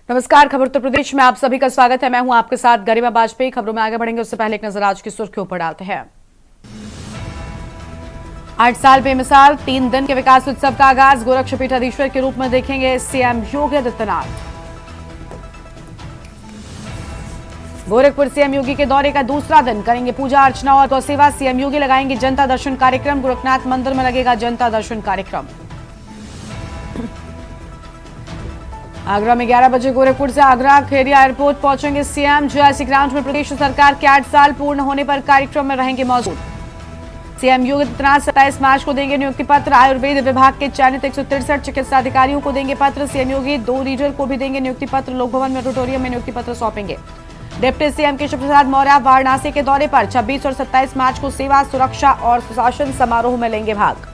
नमस्कार। खबर उत्तर प्रदेश में आप सभी का स्वागत है। मैं हूं आपके साथ गरिमा वाजपेयी। खबरों में आगे बढ़ेंगे उससे पहले एक नजर आज की सुर्खियों पर डालते हैं। 8 साल बेमिसाल 3 दिन के विकास उत्सव का आगाज। गोरक्षपीठाधीश्वर के रूप में देखेंगे सीएम योगी आदित्यनाथ। गोरखपुर सीएम योगी के दौरे का दूसरा दिन, करेंगे पूजा अर्चना और सेवा। सीएम योगी लगाएंगे जनता दर्शन कार्यक्रम। गोरखनाथ मंदिर में लगेगा जनता दर्शन कार्यक्रम। आगरा में 11 बजे गोरखपुर से आगरा खेरिया एयरपोर्ट पहुंचेंगे सीएम। जीआईसी ग्राउंड में प्रदेश सरकार के 8 साल पूर्ण होने पर कार्यक्रम में रहेंगे मौजूद। सीएम योगी आदित्यनाथ 27 मार्च को देंगे नियुक्ति पत्र। आयुर्वेद विभाग के चयनित 163 चिकित्सा अधिकारियों को देंगे पत्र। सीएम योगी 2 रीडर को भी देंगे नियुक्ति पत्र। लोक भवन में ऑडिटोरियम में नियुक्ति पत्र सौंपेंगे। डिप्टी सीएम केशव प्रसाद मौर्य वाराणसी के दौरे पर 26 और 27 मार्च को सेवा, सुरक्षा और सुशासन समारोह में लेंगे भाग।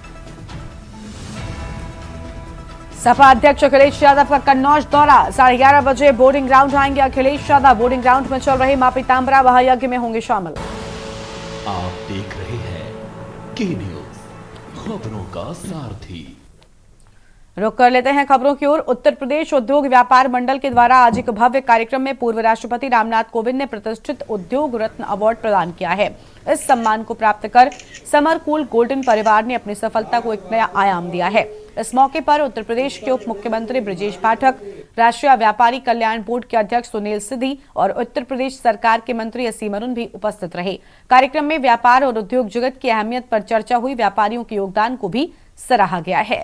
सपा अध्यक्ष अखिलेश यादव का कन्नौज दौरा, 11:30 बजे बोर्डिंग ग्राउंड आएंगे अखिलेश यादव। बोर्डिंग ग्राउंड में चल रहे मां पीताम्बरा महायज्ञ में होंगे शामिल। आप देख रहे हैं की न्यूज, खबरों का सारथी। रुक कर लेते हैं खबरों की ओर। उत्तर प्रदेश उद्योग व्यापार मंडल के द्वारा आज एक भव्य कार्यक्रम में पूर्व राष्ट्रपति रामनाथ कोविंद ने प्रतिष्ठित उद्योग रत्न अवार्ड प्रदान किया है। इस सम्मान को प्राप्त कर समरकूल गोल्डन परिवार ने अपनी सफलता को एक नया आयाम दिया है। इस मौके पर उत्तर प्रदेश के उप मुख्यमंत्री ब्रजेश पाठक, राष्ट्रीय व्यापारी कल्याण बोर्ड के अध्यक्ष सुनील सिद्धि और उत्तर प्रदेश सरकार के मंत्री असीम अरुण भी उपस्थित रहे। कार्यक्रम में व्यापार और उद्योग जगत की अहमियत पर चर्चा हुई। व्यापारियों के योगदान को भी सराहा गया है।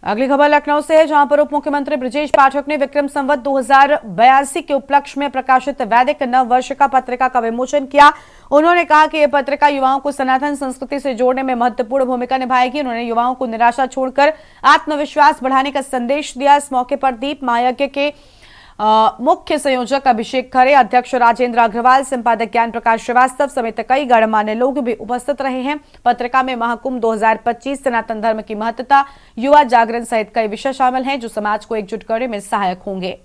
अगली खबर लखनऊ से है, जहां पर उप मुख्यमंत्री ब्रजेश पाठक ने विक्रम संवत 2082 के उपलक्ष्य में प्रकाशित वैदिक नव वर्ष का पत्रिका का विमोचन किया। उन्होंने कहा कि यह पत्रिका युवाओं को सनातन संस्कृति से जोड़ने में महत्वपूर्ण भूमिका निभाएगी। उन्होंने युवाओं को निराशा छोड़कर आत्मविश्वास बढ़ाने का संदेश दिया। इस मौके पर दीप महायज्ञ के मुख्य संयोजक अभिषेक खरे, अध्यक्ष राजेंद्र अग्रवाल, संपादक ज्ञान प्रकाश श्रीवास्तव समेत कई गणमान्य लोग भी उपस्थित रहे हैं। पत्रिका में महाकुंभ 2025, सनातन धर्म की महत्ता, युवा जागरण सहित कई विषय शामिल हैं जो समाज को एकजुट करने में सहायक होंगे।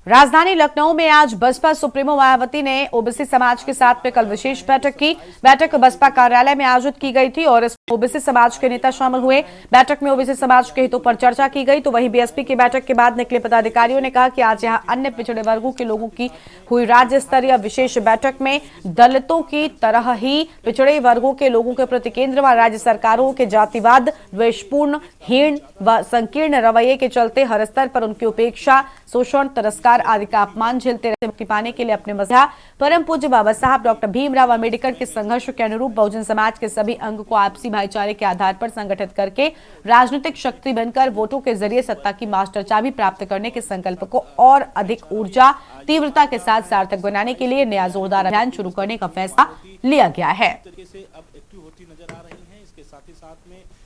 राजधानी लखनऊ में आज बसपा सुप्रीमो मायावती ने ओबीसी समाज के साथ में कल विशेष बैठक की। बैठक बसपा कार्यालय में आयोजित की गई थी और इसमें ओबीसी समाज के नेता शामिल हुए। बैठक में ओबीसी समाज के हितों पर चर्चा की गई। तो वहीं बीएसपी की बैठक के बाद निकले पदाधिकारियों ने कहा कि आज यहां अन्य पिछड़े वर्गों के लोगों की हुई राज्य स्तरीय विशेष बैठक में दलितों की तरह ही पिछड़े वर्गों के लोगों के प्रति केंद्र व राज्य सरकारों के जातिवाद, द्वेषपूर्ण, हीन व संकीर्ण रवैये के चलते हर स्तर पर उनकी उपेक्षा, शोषण, तिरस्कार आदि का अपमान झेलते रहते मुक्ति पाने के लिए अपने मसीहा परम पूज्य बाबा साहब डॉक्टर भीमराव अम्बेडकर के संघर्ष के अनुरूप बहुजन समाज के सभी अंग को आपसी भाईचारे के आधार पर संगठित करके राजनीतिक शक्ति बनकर वोटों के जरिए सत्ता की मास्टर चाबी प्राप्त करने के संकल्प को और अधिक ऊर्जा, तीव्रता के साथ सार्थक बनाने के लिए नया जोरदार अभियान शुरू करने का फैसला लिया गया है।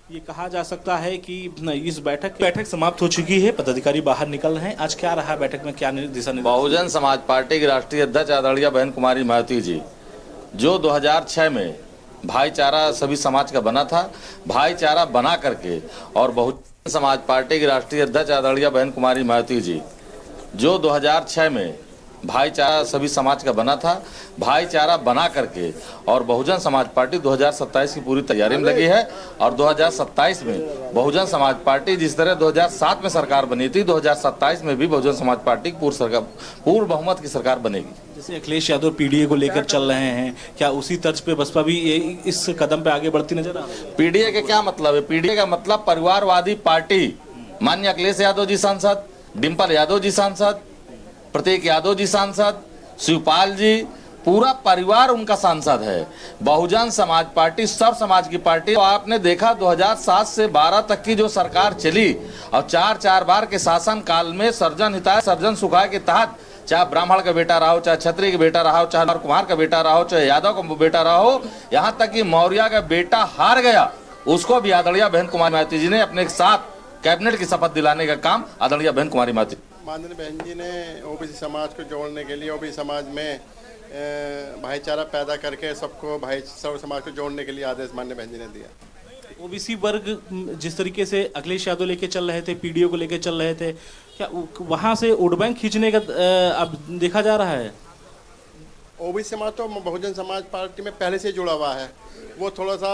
ये कहा जा सकता है कि इस बैठक समाप्त हो चुकी है, पदाधिकारी बाहर निकल रहे हैं। आज क्या रहा बैठक में, क्या दिशा निर्देश? बहुजन समाज पार्टी की राष्ट्रीय अध्यक्ष आदरणीय बहन कुमारी मायावती जी, जो 2006 में भाईचारा सभी समाज का बना था, भाईचारा बना करके, और बहुजन समाज पार्टी की राष्ट्रीय अध्यक्ष आदरणीय बहन कुमारी मायावती जी, जो 2006 में भाईचारा सभी समाज का बना था, भाईचारा बना करके, और बहुजन समाज पार्टी 2027 की पूरी तैयारी में लगी है। और 2027 में बहुजन समाज पार्टी जिस तरह 2007 में सरकार बनी थी, 2027 में भी बहुजन समाज पार्टी पूर्ण बहुमत की सरकार बनेगी। जैसे अखिलेश यादव पीडीए को लेकर चल रहे हैं, क्या उसी तर्ज पे बसपा भी इस कदम पे आगे बढ़ती नजर आ रही है? पीडीए का क्या मतलब है? पीडीए का मतलब परिवारवादी पार्टी। माननीय अखिलेश यादव जी सांसद, डिम्पल यादव जी सांसद, प्रतीक यादव जी सांसद, शिवपाल जी, पूरा परिवार उनका सांसद है। बहुजन समाज पार्टी सब समाज की पार्टी। तो आपने देखा 2007 से 12 तक की जो सरकार चली और 4 बार के शासन काल में सर्जन हिताय सर्जन सुखाय के तहत, चाहे ब्राह्मण का बेटा रहा हो, चाहे क्षत्रिय का बेटा रहा हो, चाहे कुमार का बेटा रहा हो, चाहे यादव का बेटा रहा हो, यहाँ तक कि मौर्य का बेटा हार गया, उसको भी आदरणीय बहन कुमारी मायावती जी ने अपने साथ कैबिनेट की शपथ दिलाने का काम आदरणीय बहन कुमारी मायावती। माननीय बहन जी ने ओबीसी समाज को जोड़ने के लिए ओबीसी समाज में भाईचारा पैदा करके सबको सर्व समाज को जोड़ने के लिए आदेश माननीय बहन जी ने दिया। ओबीसी वर्ग जिस तरीके से अखिलेश यादव लेके चल रहे थे, पीडीओ को लेके चल रहे थे, क्या वहां से वोट बैंक खींचने का अब देखा जा रहा है? ओबीसी समाज तो बहुजन समाज पार्टी में पहले से जुड़ा हुआ है। वो थोड़ा सा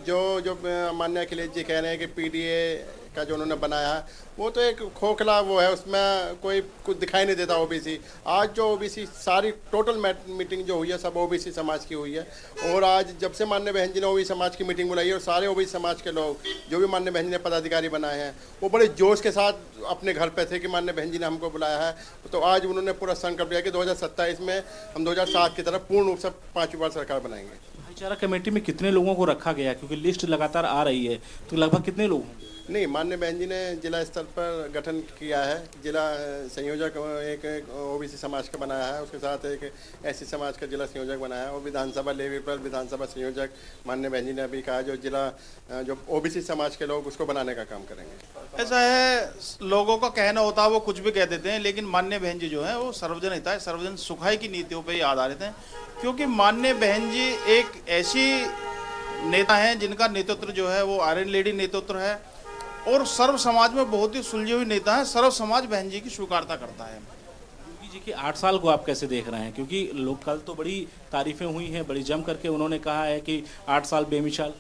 जो माननीय अखिलेश जी कह रहे हैं कि पीडीए का जो उन्होंने बनाया है वो तो एक खोखला वो है, उसमें कोई कुछ दिखाई नहीं देता ओबीसी। आज जो ओबीसी सारी टोटल मीटिंग जो हुई है सब ओबीसी समाज की हुई है। और आज जब से माननीय बहन जी ने ओबीसी समाज की मीटिंग बुलाई है और सारे ओबीसी समाज के लोग जो भी माननीय बहन जी ने पदाधिकारी बनाए हैं वो बड़े जोश के साथ अपने घर पे थे कि माननीय बहन जी ने हमको बुलाया है। तो आज उन्होंने पूरा संकल्प लिया कि 2027 में हम 2007 की तरफ पूर्ण रूप से 5वीं बार सरकार बनाएंगे। भाईचारा कमेटी में कितने लोगों को रखा गया, क्योंकि लिस्ट लगातार आ रही है, तो लगभग कितने लोग होंगे? नहीं, माननीय बहन जी ने जिला स्तर पर गठन किया है। जिला संयोजक एक ओबीसी समाज का बनाया है, उसके साथ एक एससी समाज का जिला संयोजक बनाया है और विधानसभा लेवल पर विधानसभा संयोजक माननीय बहन जी ने अभी कहा जो ओबीसी समाज के लोग उसको बनाने का काम करेंगे। ऐसा है, लोगों का कहना होता है वो कुछ भी कह देते हैं, लेकिन माननीय बहन जी जो है वो सर्वजन हित है, सर्वजन सुखाई की नीतियों पर ही आधारित हैं। क्योंकि माननीय बहन जी एक ऐसी नेता हैं जिनका नेतृत्व जो है वो आयरन लेडी नेतृत्व है और सर्व समाज में बहुत ही सुलझी हुई नेता है। सर्व समाज बहन जी की स्वीकारता करता है। योगी जी के 8 साल को आप कैसे देख रहे हैं? क्योंकि लोग कल तो बड़ी तारीफें हुई हैं, बड़ी जम करके उन्होंने कहा है कि 8 साल बेमिसाल।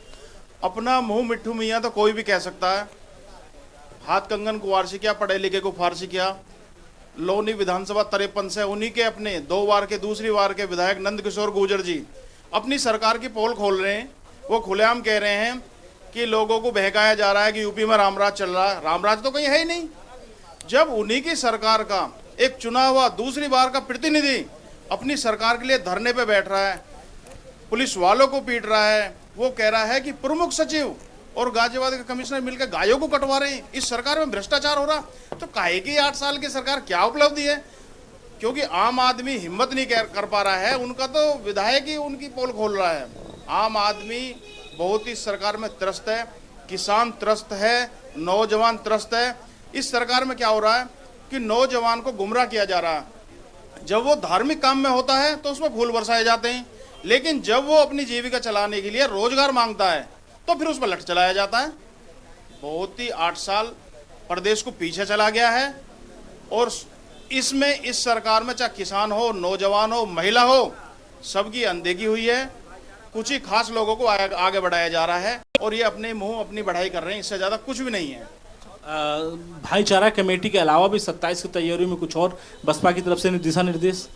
अपना मुंह मिट्ठू मियाँ तो कोई भी कह सकता है। हाथ कंगन कुंवार से किया, पढ़े लिखे को फारसी किया। लोनी विधानसभा 53 से उन्हीं के अपने 2 बार के दूसरी बार के विधायक नंद किशोर गुर्जर जी अपनी सरकार की पोल खोल रहे हैं। वो खुलेआम कह रहे हैं कि लोगों को बहकाया जा रहा है कि यूपी में रामराज चल रहा है। रामराज तो कहीं है ही नहीं। जब उन्हीं की सरकार का एक चुना हुआ दूसरी बार का प्रतिनिधि अपनी सरकार के लिए धरने पे बैठ रहा है, पुलिस वालों को पीट रहा है, वो कह रहा है कि प्रमुख सचिव और गाजियाबाद के कमिश्नर मिलकर गायों को कटवा रहे हैं, इस सरकार में भ्रष्टाचार हो रहा, तो काहे की 8 साल की सरकार क्या उपलब्धि है? क्योंकि आम आदमी हिम्मत नहीं कर पा रहा है, उनका तो विधायक ही उनकी पोल खोल रहा है। आम आदमी बहुत ही सरकार में त्रस्त है, किसान त्रस्त है, नौजवान त्रस्त है। इस सरकार में क्या हो रहा है कि नौजवान को गुमराह किया जा रहा है। जब वो धार्मिक काम में होता है तो उसमें फूल बरसाए जाते हैं, लेकिन जब वो अपनी जीविका चलाने के लिए रोजगार मांगता है तो फिर उस पर लठ चलाया जाता है। बहुत ही 8 साल प्रदेश को पीछे चला गया है और इसमें इस सरकार में चाहे किसान हो, नौजवान हो, महिला हो, सबकी अनदेखी हुई है। कुछ ही खास लोगों को आगे बढ़ाया जा रहा है और ये अपने मुंह अपनी बढ़ाई कर रहे हैं, इससे ज़्यादा कुछ भी नहीं है। भाईचारा कमेटी के अलावा भी 27 की तैयारी में कुछ और बसपा की तरफ से दिशा निर्देश?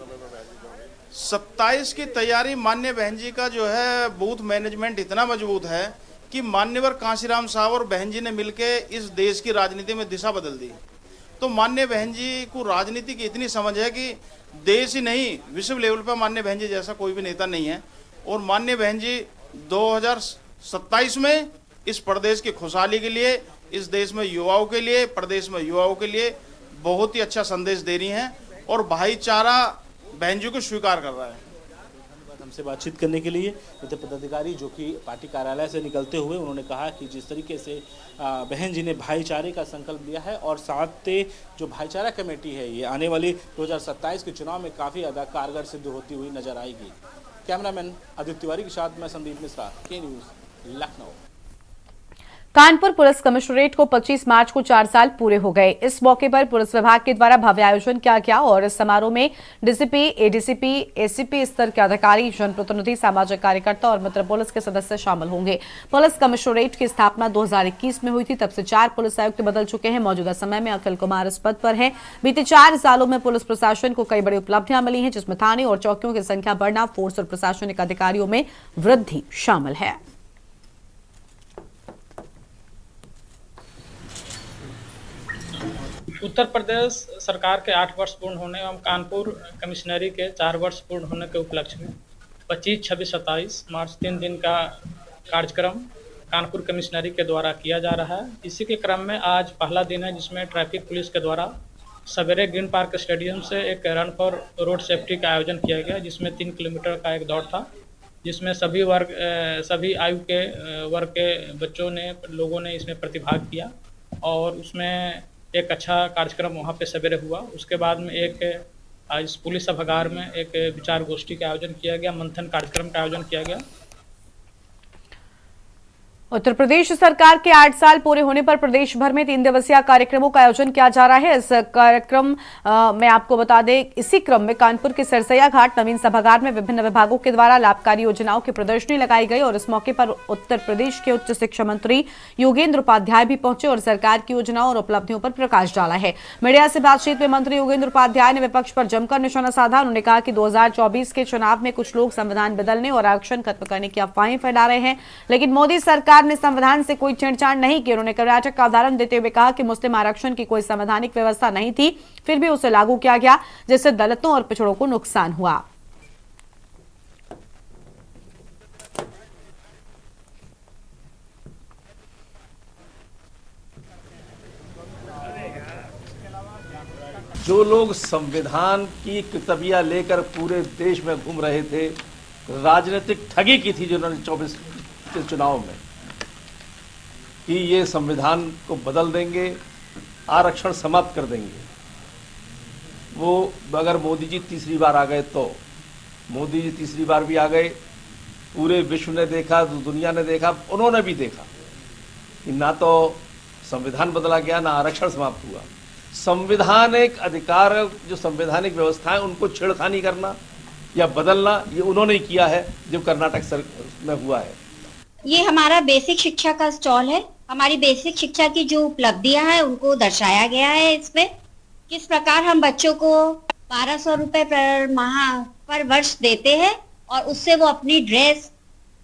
27 की तैयारी माननीय बहन जी का जो है बूथ मैनेजमेंट इतना मजबूत है कि मान्यवर कांशीराम साहब और बहन जी ने मिलकर इस देश की राजनीति में दिशा बदल दी। तो माननीय बहन जी को राजनीति की इतनी समझ है कि देश ही नहीं विश्व लेवल पर माननीय बहन जी जैसा कोई भी नेता नहीं है। और माननीय बहन जी 2027 में इस प्रदेश की खुशहाली के लिए, इस देश में युवाओं के लिए, प्रदेश में युवाओं के लिए बहुत ही अच्छा संदेश दे रही हैं और भाईचारा बहन जी को स्वीकार कर रहा है। हमसे बातचीत करने के लिए इतने पदाधिकारी जो कि पार्टी कार्यालय से निकलते हुए उन्होंने कहा कि जिस तरीके से बहन जी ने भाईचारे का संकल्प लिया है और साथ जो भाईचारा कमेटी है ये आने वाली 2027 के चुनाव में काफ़ी ज़्यादा कारगर सिद्ध होती हुई नजर आएगी। कैमरामैन आदित्य तिवारी के साथ मैं संदीप मिश्रा, के news, Lucknow. Kanpur police commissionerate को 25 मार्च को 4 साल पूरे हो गए। इस मौके पर पुलिस विभाग के द्वारा भव्य आयोजन किया गया और इस समारोह में डीसीपी, एडीसीपी, एसीपी स्तर के अधिकारी, जनप्रतिनिधि, सामाजिक कार्यकर्ता और मित्र पुलिस के सदस्य शामिल होंगे। पुलिस कमिश्नरेट की स्थापना 2021 में हुई थी, तब से 4 पुलिस आयुक्त बदल चुके हैं। मौजूदा समय में अखिल कुमार इस पद पर हैं। बीते 4 सालों में पुलिस प्रशासन को कई बड़ी उपलब्धियां मिली हैं, जिसमें थाने और चौकियों की संख्या बढ़ना, फोर्स और प्रशासनिक अधिकारियों में वृद्धि शामिल है। उत्तर प्रदेश सरकार के 8 वर्ष पूर्ण होने एवं कानपुर कमिश्नरी के 4 वर्ष पूर्ण होने के उपलक्ष्य में 25, 26, 27 मार्च 3 दिन का कार्यक्रम कानपुर कमिश्नरी के द्वारा किया जा रहा है। इसी के क्रम में आज पहला दिन है, जिसमें ट्रैफिक पुलिस के द्वारा सवेरे ग्रीन पार्क स्टेडियम से एक रन फॉर रोड सेफ्टी का आयोजन किया गया, जिसमें 3 किलोमीटर का एक दौड़ था, जिसमें सभी आयु के वर्ग के बच्चों ने, लोगों ने इसमें प्रतिभाग किया और उसमें एक अच्छा कार्यक्रम वहाँ पे सवेरे हुआ। उसके बाद में एक आज पुलिस सभागार में एक विचार गोष्ठी का आयोजन किया गया, मंथन कार्यक्रम का आयोजन किया गया। उत्तर प्रदेश सरकार के 8 साल पूरे होने पर प्रदेश भर में 3 दिवसीय कार्यक्रमों का आयोजन किया जा रहा है। इस कार्यक्रम में आपको बता दें, इसी क्रम में कानपुर के सरसैया घाट नवीन सभागार में विभिन्न विभागों के द्वारा लाभकारी योजनाओं की प्रदर्शनी लगाई गई और इस मौके पर उत्तर प्रदेश के उच्च शिक्षा मंत्री योगेंद्र उपाध्याय भी पहुंचे और सरकार की योजनाओं और उपलब्धियों पर प्रकाश डाला है। मीडिया से बातचीत में मंत्री योगेंद्र उपाध्याय ने विपक्ष पर जमकर निशाना साधा। उन्होंने कहा कि 2024 के चुनाव में कुछ लोग संविधान बदलने और आरक्षण खत्म करने की अफवाहें फैला रहे हैं, लेकिन मोदी सरकार ने संविधान से कोई छेड़छाड़ नहीं की। उन्होंने कर्नाटक का उदाहरण देते हुए कहा कि मुस्लिम आरक्षण की कोई संवैधानिक व्यवस्था नहीं थी, फिर भी उसे लागू किया गया, जिससे दलितों और पिछड़ों को नुकसान हुआ। जो लोग संविधान की किताबियां लेकर पूरे देश में घूम रहे थे, राजनीतिक ठगी की थी जिन्होंने 24 के चुनाव में कि ये संविधान को बदल देंगे, आरक्षण समाप्त कर देंगे, वो अगर मोदी जी तीसरी बार आ गए तो मोदी जी तीसरी बार भी आ गए। पूरे विश्व ने देखा, दुनिया ने देखा, उन्होंने भी देखा कि ना तो संविधान बदला गया, ना आरक्षण समाप्त हुआ। संविधान एक अधिकार, जो संवैधानिक व्यवस्था है उनको छेड़खानी करना या बदलना, ये उन्होंने किया है जो कर्नाटक में हुआ है। ये हमारा बेसिक शिक्षा का स्टॉल है। हमारी बेसिक शिक्षा की जो उपलब्धियां हैं उनको दर्शाया गया है इसमें। किस प्रकार हम बच्चों को 1200 रुपए पर वर्ष देते हैं और उससे वो अपनी ड्रेस,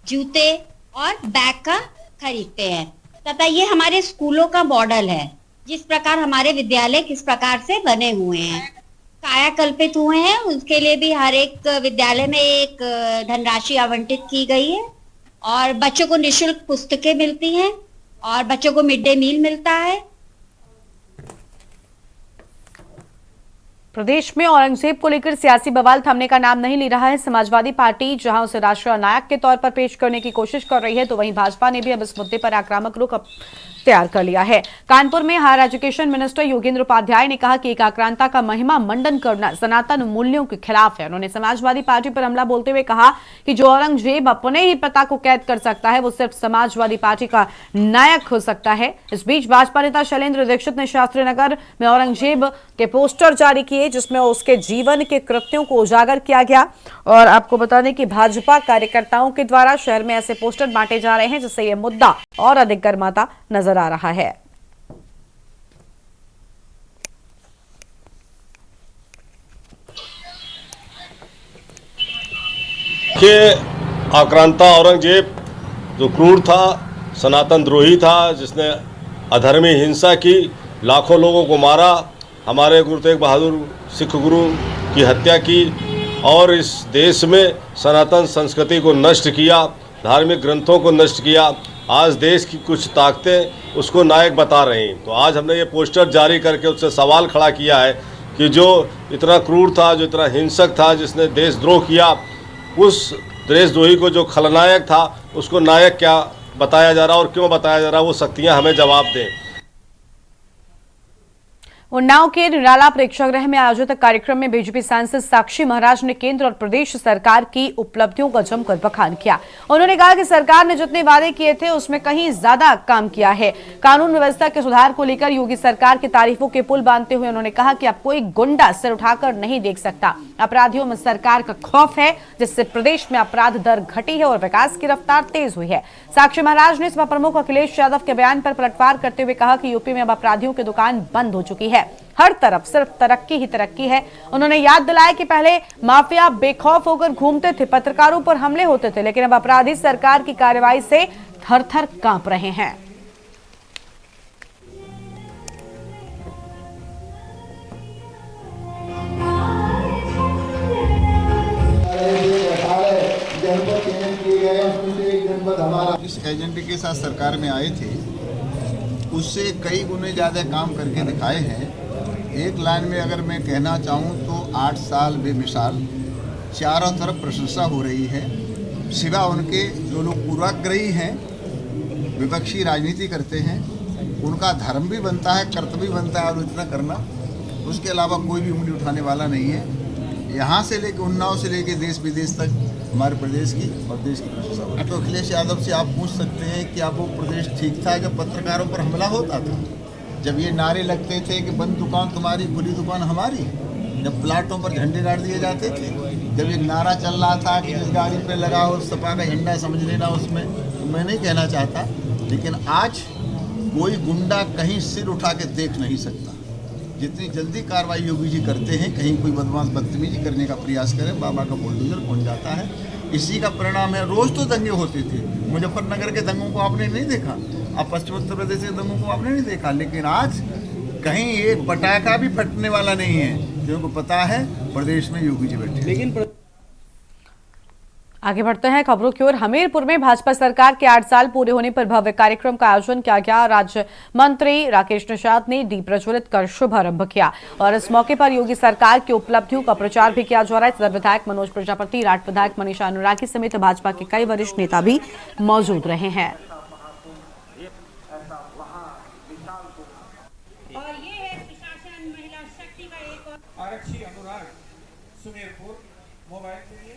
जूते और बैग का खरीदते हैं, तथा ये हमारे स्कूलों का मॉडल है। जिस प्रकार हमारे विद्यालय किस प्रकार से बने हुए हैं, कायाकल्पित हुए हैं, उसके लिए भी हर एक विद्यालय में एक धनराशि आवंटित की गई है और बच्चों को निःशुल्क पुस्तकें मिलती हैं और बच्चों को मिड डे मील मिलता है। प्रदेश में औरंगजेब को लेकर सियासी बवाल थमने का नाम नहीं ले रहा है। समाजवादी पार्टी जहां उसे राष्ट्रीय नायक के तौर पर पेश करने की कोशिश कर रही है, तो वहीं भाजपा ने भी अब इस मुद्दे पर आक्रामक रुख तैयार कर लिया है। कानपुर में higher education minister Yogendra Upadhyay ने कहा कि एकाक्रांता का महिमा मंडन करना सनातन मूल्यों के खिलाफ है। उन्होंने समाजवादी पार्टी पर हमला बोलते हुए कहा कि जो औरंगजेब अपने ही पिता को कैद कर सकता है, वो सिर्फ समाजवादी पार्टी का नायक हो सकता है। इस बीच भाजपा नेता शैलेंद्र दीक्षित ने शास्त्री नगर में औरंगजेब के पोस्टर जारी किए, जिसमें उसके जीवन के कृत्यों को उजागर किया गया। और आपको बता दें कि भाजपा कार्यकर्ताओं के द्वारा शहर में ऐसे पोस्टर बांटे जा रहे हैं, जिससे यह मुद्दा और अधिक गर्माता नजर आ रहा है। के आक्रांता औरंगजेब जो क्रूर था, सनातन द्रोही था, जिसने अधर्मी हिंसा की, लाखों लोगों को मारा, हमारे गुरु तेग बहादुर सिख गुरु की हत्या की और इस देश में सनातन संस्कृति को नष्ट किया, धार्मिक ग्रंथों को नष्ट किया। आज देश की कुछ ताकतें उसको नायक बता रही हैं। तो आज हमने ये पोस्टर जारी करके उससे सवाल खड़ा किया है कि जो इतना क्रूर था, जो इतना हिंसक था, जिसने देशद्रोह किया, उस देशद्रोही को जो खलनायक था उसको नायक क्या बताया जा रहा और क्यों बताया जा रहा, वो शक्तियाँ हमें जवाब दें। उन्नाव के निराला प्रेक्षागृह में आयोजित कार्यक्रम में बीजेपी सांसद साक्षी महाराज ने केंद्र और प्रदेश सरकार की उपलब्धियों का जमकर बखान किया। उन्होंने कहा कि सरकार ने जितने वादे किए थे उसमें कहीं ज्यादा काम किया है। कानून व्यवस्था के सुधार को लेकर योगी सरकार की तारीफों के पुल बांधते हुए उन्होंने कहा कि अब कोई गुंडा सिर उठाकर नहीं देख सकता। अपराधियों में सरकार का खौफ है, जिससे प्रदेश में अपराध दर घटी है और विकास की रफ्तार तेज हुई है। साक्षी महाराज ने सपा प्रमुख अखिलेश यादव के बयान पर पलटवार करते हुए कहा कि यूपी में अब अपराधियों की दुकान बंद हो चुकी है, हर तरफ सिर्फ तरक्की ही तरक्की है। उन्होंने याद दिलाया कि पहले माफिया बेखौफ होकर घूमते थे, पत्रकारों पर हमले होते थे, लेकिन अब अपराधी सरकार की कार्रवाई से थर-थर कांप रहे हैं। जिस एजेंडे के साथ सरकार में आए थे उससे कई गुने ज़्यादा काम करके दिखाए हैं। एक लाइन में अगर मैं कहना चाहूँ तो 8 साल बेमिसाल, चारों तरफ प्रशंसा हो रही है। सिवा उनके जो लोग पूर्वाग्रही हैं, विपक्षी राजनीति करते हैं, उनका धर्म भी बनता है, कर्तव्य भी बनता है और इतना करना, उसके अलावा कोई भी उंगली उठाने वाला नहीं है। यहाँ से लेके उन्नाव से लेके देश विदेश तक हमारे प्रदेश की और देश की प्रशंसा हुई। तो अखिलेश यादव से आप पूछ सकते हैं कि आप वो प्रदेश ठीक था जब पत्रकारों पर हमला होता था, जब ये नारे लगते थे कि बंद दुकान तुम्हारी खुली दुकान हमारी, जब प्लाटों पर झंडे गाड़ दिए जाते थे, जब एक नारा चल रहा था कि जिस गाड़ी पे लगा हो सपा का झंडा समझ लेना उसमें, तो मैं नहीं कहना चाहता, लेकिन आज कोई गुंडा कहीं सिर उठा के देख नहीं सकता। जितनी जल्दी कार्रवाई योगी जी करते हैं, कहीं कोई बदमाश बदतमीजी करने का प्रयास करे, बाबा का बुलडोजर पहुंच जाता है। इसी का परिणाम है। रोज तो दंगे होते थे, मुजफ्फरनगर के दंगों को आपने नहीं देखा, अब पश्चिम उत्तर प्रदेश के दंगों को आपने नहीं देखा, लेकिन आज कहीं एक पटाखा भी फटने वाला नहीं है, क्योंकि पता है प्रदेश में योगी जी बैठे। लेकिन आगे बढ़ते हैं खबरों की ओर। हमीरपुर में भाजपा सरकार के 8 साल पूरे होने पर भव्य कार्यक्रम का आयोजन किया गया। राज्य मंत्री राकेश निषाद ने दीप प्रज्वलित कर शुभारंभ किया और इस मौके पर योगी सरकार की उपलब्धियों का प्रचार भी किया जा रहा है। सदर विधायक मनोज प्रजापति, राट विधायक मनीषा अनुरागी समेत भाजपा के कई वरिष्ठ नेता भी मौजूद रहे हैं। आरक्षी अनुराग सुमेरपुर मोबाइल के लिए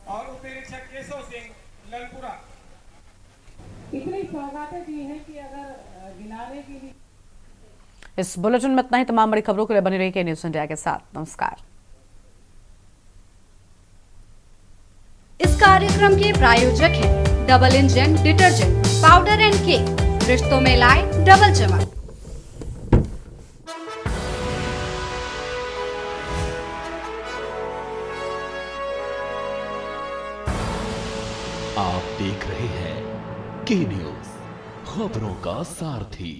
और उप निरीक्षक केशव सिंह ललपुरा। इतनी सौगातें दी हैं कि अगर गिनाने की भी। इस बुलेटिन में इतना ही। तमाम बड़ी खबरों के लिए बने रहिए न्यूज़ इंडिया के साथ। नमस्कार। इस कार्यक्रम के प्रायोजक हैं double engine detergent powder and cake, रिश्तों में लाए डबल चमक। आप देख रहे हैं के न्यूज़, खबरों का सारथी।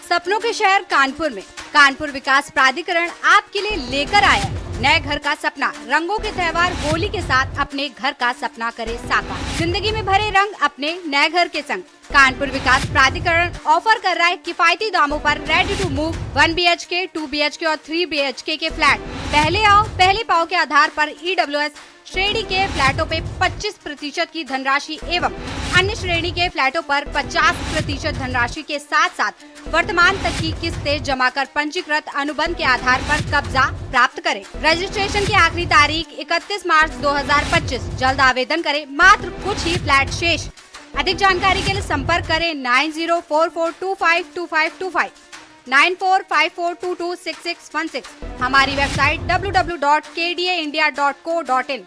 सपनों के शहर कानपुर में कानपुर विकास प्राधिकरण आपके लिए लेकर आया नए घर का सपना। रंगों के त्योहार होली के साथ अपने घर का सपना करे साकार। जिंदगी में भरे रंग अपने नए घर के संग। कानपुर विकास प्राधिकरण ऑफर कर रहा है किफायती दामों पर ready to move 1 BHK, 2 BHK और 3 BHK के फ्लैट। पहले आओ पहले पाओ के आधार पर EWS श्रेणी के फ्लैटों पे 25% की धनराशि एवं अन्य श्रेणी के फ्लैटों पर 50% धनराशि के साथ साथ वर्तमान तक की किस्तें जमा कर पंजीकृत अनुबंध के आधार पर कब्जा प्राप्त करें। रजिस्ट्रेशन की आखिरी तारीख 31 मार्च 2025। जल्द आवेदन करें, मात्र कुछ ही फ्लैट शेष। अधिक जानकारी के लिए संपर्क करें 9044252525 9454226616। हमारी वेबसाइट www.kdaindia.co.in।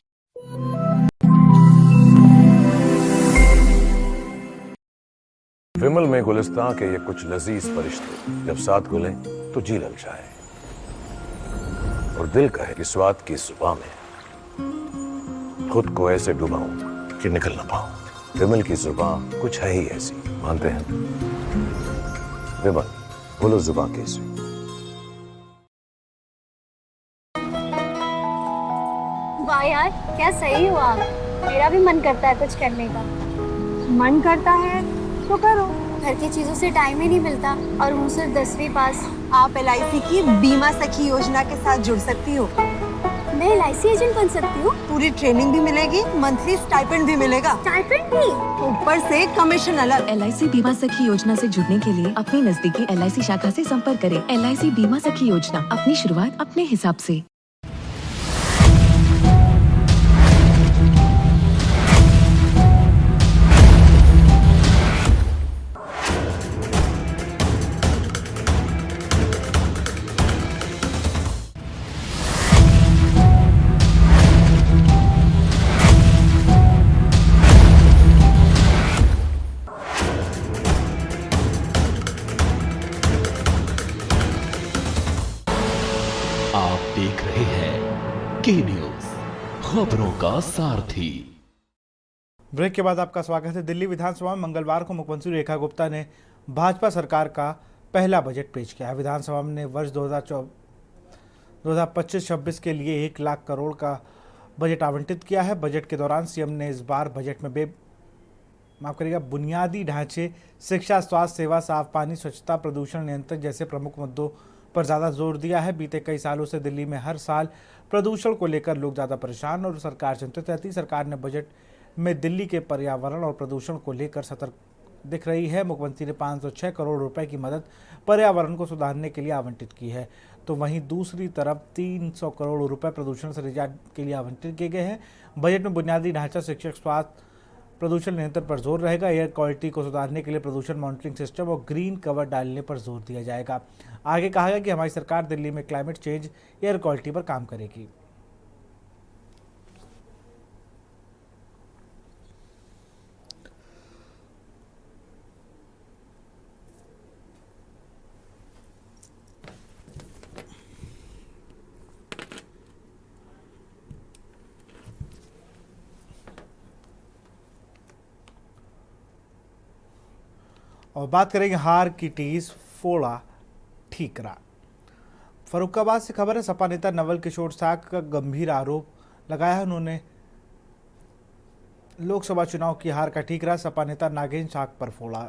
विमल में गुलिस्तां के ये कुछ लजीज फरिश्ते जब साथ घुले तो जी ललचाए और दिल कहे कि स्वाद की जुबान में खुद को ऐसे डुबाऊं कि निकल न पाऊं। विमल की जुबान कुछ है ही ऐसी, मानते हैं? विमल बोलो जुबान कैसी। वाह यार, क्या सही हो आप। मेरा भी मन करता है कुछ करने का। मन करता है तो करो। घर की चीजों से टाइम ही नहीं मिलता और हूँ सिर्फ 10वीं पास। आप LIC की बीमा सखी योजना के साथ जुड़ सकती हो। मैं LIC एजेंट बन सकती हूँ। पूरी ट्रेनिंग भी मिलेगी, मंथली स्टाइपेंड भी मिलेगा। स्टाइपेंड भी? ऊपर से कमीशन अलग। LIC बीमा सखी योजना से जुड़ने के लिए अपनी नजदीकी LIC शाखा से संपर्क करें। LIC बीमा सखी योजना, अपनी शुरुआत अपने हिसाब से। आप देख रहे हैं के न्यूज़, खबरों का सारथी। ब्रेक के बाद आपका स्वागत है। दिल्ली विधानसभा में मंगलवार को मुख्यमंत्री रेखा गुप्ता ने भाजपा सरकार का पहला बजट पेश किया। विधानसभा ने वर्ष 2025-26 के लिए 1 लाख करोड़ का बजट आवंटित किया है। बजट के दौरान सीएम ने इस बार बजट में बुनियादी ढांचे, शिक्षा, स्वास्थ्य सेवा, साफ पानी, स्वच्छता, प्रदूषण नियंत्रण जैसे प्रमुख मुद्दों पर ज़्यादा जोर दिया है। बीते कई सालों से दिल्ली में हर साल प्रदूषण को लेकर लोग ज़्यादा परेशान और सरकार चिंतित रहती। सरकार ने बजट में दिल्ली के पर्यावरण और प्रदूषण को लेकर दिख रही है। मुख्यमंत्री ने 506 करोड़ रुपए की मदद पर्यावरण को सुधारने के लिए आवंटित की है, तो वहीं दूसरी तरफ 300 करोड़ रुपए प्रदूषण से निजात के लिए आवंटित किए गए हैं। बजट में बुनियादी ढांचा, शिक्षक, स्वास्थ्य, प्रदूषण नियंत्रण पर जोर रहेगा। एयर क्वालिटी को सुधारने के लिए प्रदूषण मॉनिटरिंग सिस्टम और ग्रीन कवर डालने पर जोर दिया जाएगा। आगे कहा गया कि हमारी सरकार दिल्ली में क्लाइमेट चेंज, एयर क्वालिटी पर काम करेगी। और बात करेंगे हार की टीस फोड़ा ठीकरा। फर्रुखाबाद से खबर है, सपा नेता नवल किशोर साग का गंभीर आरोप लगाया है। उन्होंने लोकसभा चुनाव की हार का ठीकरा सपा नेता नागेंद्र साग पर फोड़ा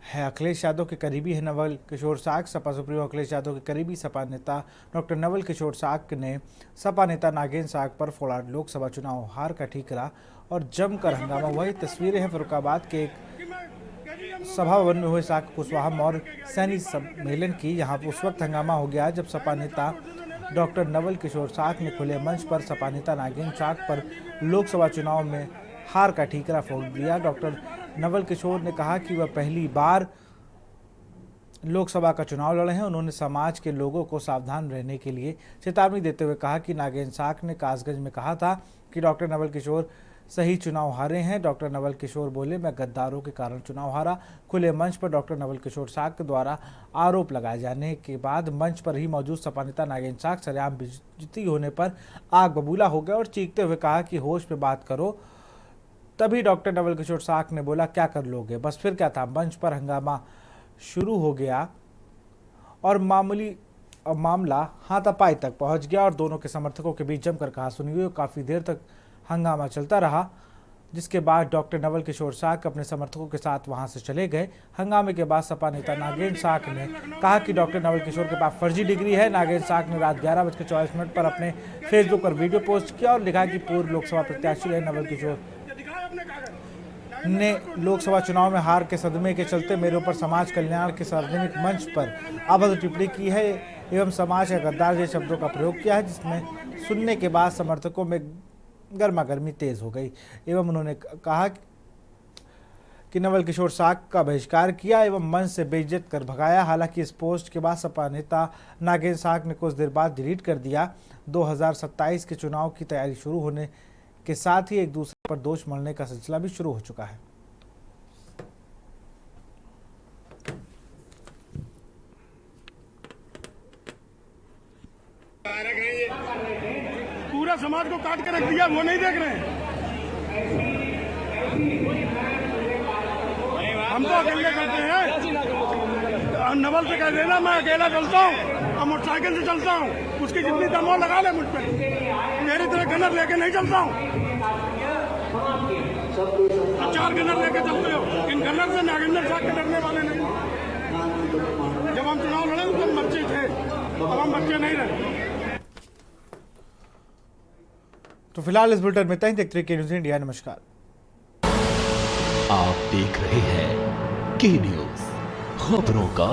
है। अखिलेश यादव के करीबी है नवल किशोर साग। सपा सुप्रीमो अखिलेश यादव के करीबी सपा नेता डॉक्टर नवल किशोर साग ने सपा नेता नागेंद्र साग पर फोड़ा लोकसभा चुनाव हार का ठीकरा और जमकर हंगामा। वही तस्वीरें हैं फर्रुखाबाद के एक सभा भवन में हुए साग कुशवाहा मौर्य सैनिक सम्मेलन की। यहाँ उस वक्त हंगामा हो गया जब सपा नेता डॉक्टर नवल किशोर साग ने खुले मंच पर सपा नेता नागेंद्र साग पर लोकसभा चुनाव में हार का ठीकरा फोड़ दिया। डॉक्टर नवल किशोर ने कहा कि वह पहली बार लोकसभा का चुनाव लड़े हैं। उन्होंने समाज के लोगों को सावधान रहने के लिए चेतावनी देते हुए कहा कि नागेंद्र साग ने कासगंज में कहा था कि डॉक्टर नवल किशोर सही चुनाव हारे हैं। डॉक्टर नवल किशोर बोले, मैं गद्दारों के कारण चुनाव हारा। खुले मंच पर डॉक्टर नवल किशोर साग के द्वारा आरोप लगाए जाने के बाद मंच पर ही मौजूद सपा नेता नागेंद्र साग सरेआम बेइज्जती होने पर आग बबूला हो गया और चीखते हुए कहा कि होश में बात करो। तभी डॉक्टर नवल किशोर साग ने बोला, क्या कर लोगे, बस फिर क्या था। मंच पर हंगामा शुरू हो गया और मामला हाथापाई तक पहुंच गया और दोनों के समर्थकों के बीच जमकर कहासुनी हुई। काफी देर तक हंगामा चलता रहा, जिसके बाद डॉक्टर नवल किशोर साग अपने समर्थकों के साथ वहां से चले गए। हंगामे के बाद सपा नेता नागेंद्र साग ने कहा कि डॉक्टर नवल किशोर के पास फर्जी डिग्री है। नागेंद्र साग ने रात 11:24 पर अपने फेसबुक पर वीडियो पोस्ट किया और लिखा कि पूर्व लोकसभा प्रत्याशी रहे नवल किशोर ने लोकसभा चुनाव में हार के सदमे के चलते मेरे ऊपर समाज कल्याण के सार्वजनिक मंच पर अभद्र टिप्पणी की है एवं समाज का गद्दार जैसे शब्दों का प्रयोग किया है, जिसमें सुनने के बाद समर्थकों में गर्मा गर्मी तेज हो गई एवं उन्होंने कहा कि नवल किशोर साग का बहिष्कार किया एवं मंच से बेइज्जत कर भगाया। हालांकि इस पोस्ट के बाद सपा नेता नागेंद्र साग ने कुछ देर बाद डिलीट कर दिया। 2027 के चुनाव की तैयारी शुरू होने के साथ ही एक दूसरे पर दोष मढ़ने का सिलसिला भी शुरू हो चुका है। पूरा समाज को काट के रख दिया, वो नहीं देख रहे हैं। हम तो अकेले करते हैं। नवल से कह देना मैं अकेला चलता हूँ और मोटरसाइकिल से चलता हूँ, उसकी जितनी दमो लगा ले मुझ पर। मेरी तरह गनर लेके नहीं चलता हूँ। 4 गनर लेके चलते हो, इन गनर से नागेंद्र साग के डरने वाले नहीं। जब हम चुनाव लड़े तो हम बच्चे थे, अब हम बच्चे नहीं रहे। तो फिलहाल इस बुलेटिन में तक देखते रहिए न्यूज़ इंडिया। नमस्कार। आप देख रहे हैं के न्यूज़, खबरों का